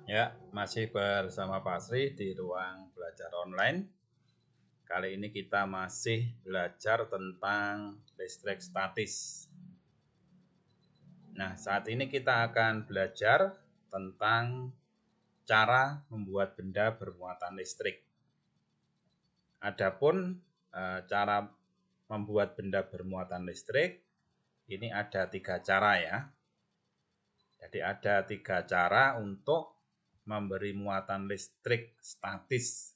Ya, masih bersama Pak Sri di ruang belajar online. Kali ini kita masih belajar tentang listrik statis. Nah, saat ini kita akan belajar tentang cara membuat benda bermuatan listrik. Adapun cara membuat benda bermuatan listrik, ini ada 3 cara ya. Jadi ada 3 cara untuk memberi muatan listrik statis,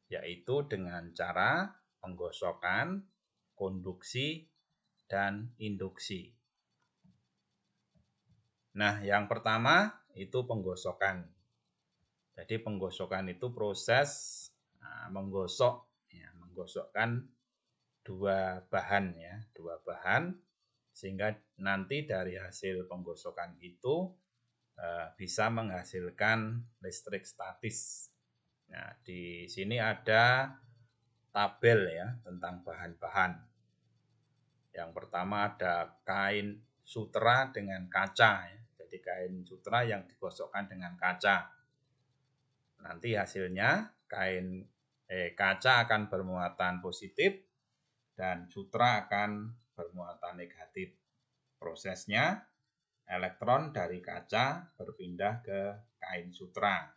yaitu dengan cara penggosokan, konduksi, dan induksi. Nah, yang pertama itu penggosokan. Jadi penggosokan itu proses menggosokkan dua bahan sehingga nanti dari hasil penggosokan itu bisa menghasilkan listrik statis. Nah, di sini ada tabel ya tentang bahan-bahan. Yang pertama ada kain sutra dengan kaca ya. Jadi kain sutra yang digosokkan dengan kaca. Nanti hasilnya kaca akan bermuatan positif dan sutra akan bermuatan negatif. Prosesnya elektron dari kaca berpindah ke kain sutra.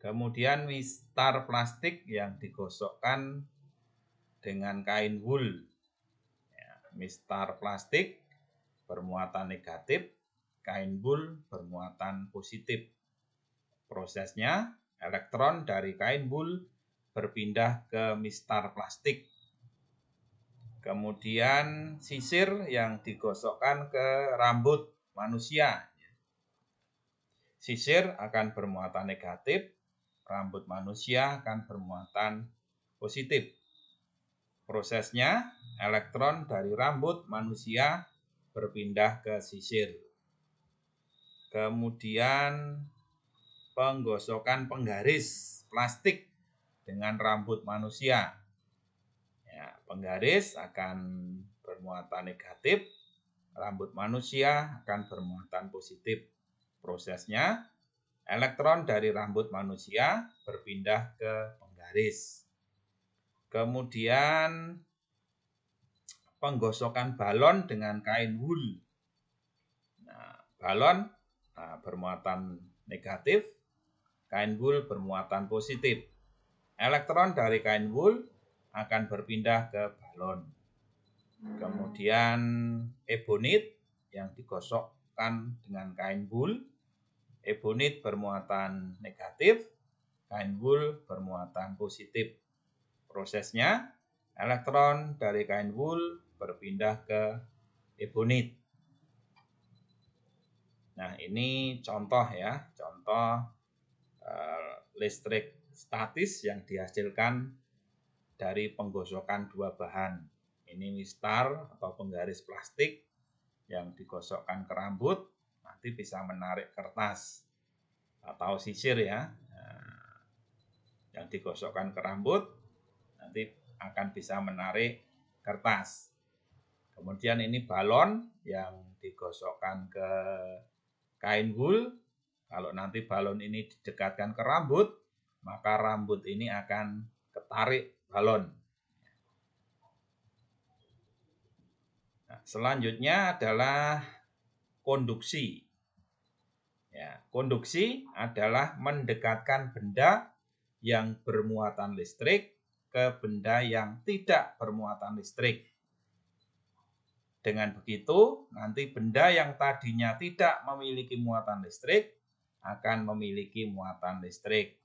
Kemudian mistar plastik yang digosokkan dengan kain wool. Mistar plastik bermuatan negatif, kain wool bermuatan positif. Prosesnya elektron dari kain wool berpindah ke mistar plastik. Kemudian sisir yang digosokkan ke rambut manusia. Sisir akan bermuatan negatif, rambut manusia akan bermuatan positif. Prosesnya, elektron dari rambut manusia berpindah ke sisir. Kemudian penggosokan penggaris plastik dengan rambut manusia. Ya, penggaris akan bermuatan negatif, rambut manusia akan bermuatan positif. Prosesnya, elektron dari rambut manusia berpindah ke penggaris. Kemudian penggosokan balon dengan kain wool. Nah, balon bermuatan negatif, kain wool bermuatan positif. Elektron dari kain wool akan berpindah ke balon. Kemudian ebonit yang digosokkan dengan kain wool. Ebonit bermuatan negatif, kain wool bermuatan positif. Prosesnya, elektron dari kain wool berpindah ke ebonit. Nah, ini contoh ya, contoh listrik statis yang dihasilkan dari penggosokan dua bahan. Ini mistar atau penggaris plastik yang digosokkan ke rambut, nanti bisa menarik kertas atau sisir ya. Nah, yang digosokkan ke rambut nanti akan bisa menarik kertas. Kemudian ini balon yang digosokkan ke kain wool. Kalau nanti balon ini didekatkan ke rambut, maka rambut ini akan ketarik balon. Nah, selanjutnya adalah konduksi. Ya, konduksi adalah mendekatkan benda yang bermuatan listrik ke benda yang tidak bermuatan listrik. Dengan begitu, nanti benda yang tadinya tidak memiliki muatan listrik akan memiliki muatan listrik.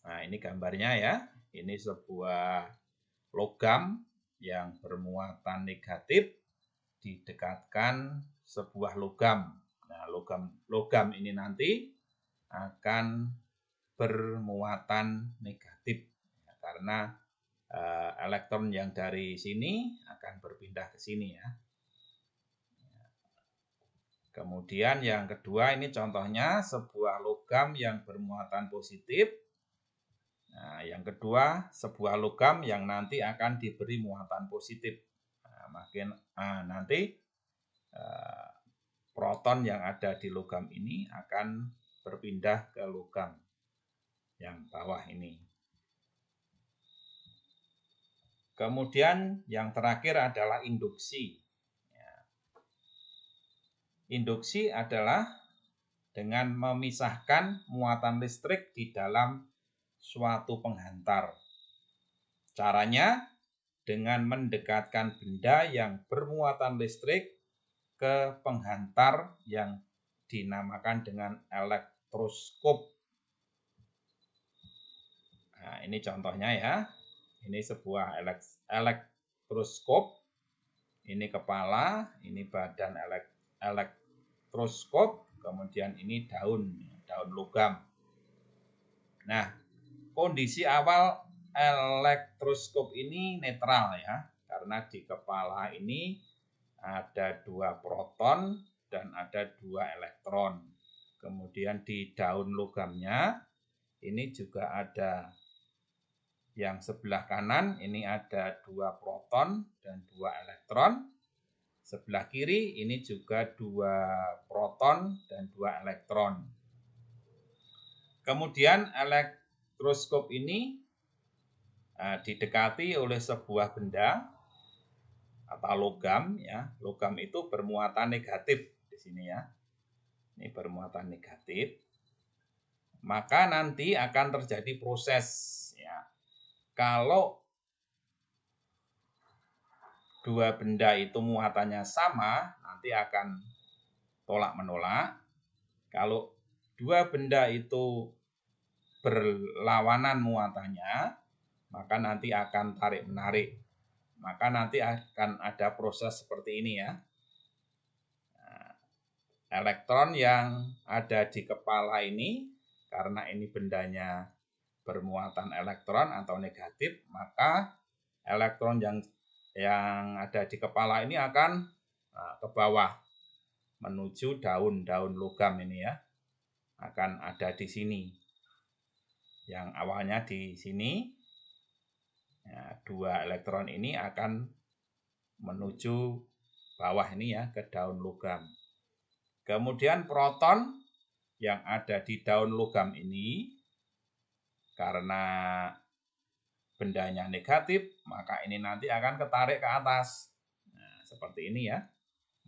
Nah, ini gambarnya ya. Ini sebuah logam yang bermuatan negatif didekatkan sebuah logam. Nah, logam ini nanti akan bermuatan negatif ya, karena elektron yang dari sini akan berpindah ke sini ya. Kemudian yang kedua ini contohnya sebuah logam yang bermuatan positif. Nah, yang kedua sebuah logam yang nanti akan diberi muatan positif. Nah, nanti proton yang ada di logam ini akan berpindah ke logam yang bawah ini. Kemudian yang terakhir adalah induksi. Induksi adalah dengan memisahkan muatan listrik di dalam suatu penghantar. Caranya dengan mendekatkan benda yang bermuatan listrik ke penghantar yang dinamakan dengan elektroskop. Nah, ini contohnya ya. Ini sebuah elektroskop. Ini kepala, ini badan elektroskop, kemudian ini daun logam. Nah, kondisi awal elektroskop ini netral ya, karena di kepala ini ada 2 proton dan ada 2 elektron. Kemudian di daun logamnya ini juga ada yang sebelah kanan ini ada 2 proton dan 2 elektron. Sebelah kiri ini juga 2 proton dan 2 elektron. Kemudian elektroskop ini didekati oleh sebuah benda atau logam ya. Logam itu bermuatan negatif di sini ya. Ini bermuatan negatif. Maka nanti akan terjadi proses ya. Kalau 2 benda itu muatannya sama, nanti akan tolak-menolak. Kalau 2 benda itu berlawanan muatannya, maka nanti akan tarik-menarik. Maka nanti akan ada proses seperti ini ya. Elektron yang ada di kepala ini, karena ini bendanya bermuatan elektron atau negatif, maka elektron yang ada di kepala ini akan ke bawah menuju daun logam ini ya. Akan ada di sini. Yang awalnya di sini, ya, 2 elektron ini akan menuju bawah ini ya, ke daun logam. Kemudian proton yang ada di daun logam ini, karena bendanya negatif, maka ini nanti akan ketarik ke atas. Nah, seperti ini ya,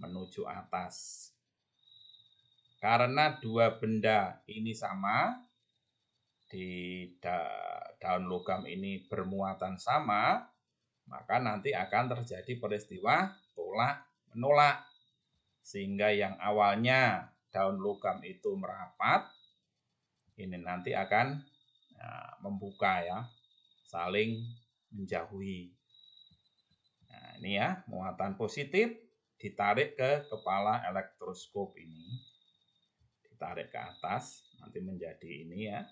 menuju atas. Karena 2 benda ini sama, di daun logam ini bermuatan sama, maka nanti akan terjadi peristiwa tolak-menolak. Sehingga yang awalnya daun logam itu merapat, ini nanti akan membuka ya, saling menjauhi. Nah, ini ya, muatan positif ditarik ke kepala elektroskop ini. Ditarik ke atas, nanti menjadi ini ya.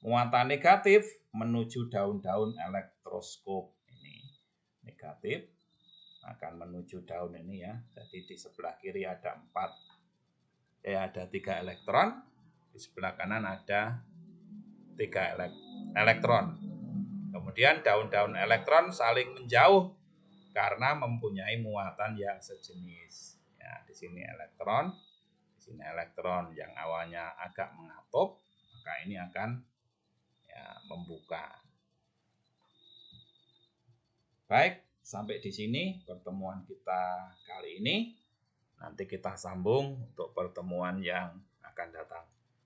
Muatan negatif menuju daun-daun elektroskop ini. Negatif akan menuju daun ini ya. Jadi di sebelah kiri ada 3 elektron, di sebelah kanan ada 3 elektron. Kemudian daun-daun elektron saling menjauh karena mempunyai muatan yang sejenis. Ya, di sini elektron, di sini elektron yang awalnya agak mengatup, maka ini akan membuka. Baik, sampai di sini pertemuan kita kali ini. Nanti kita sambung untuk pertemuan yang akan datang.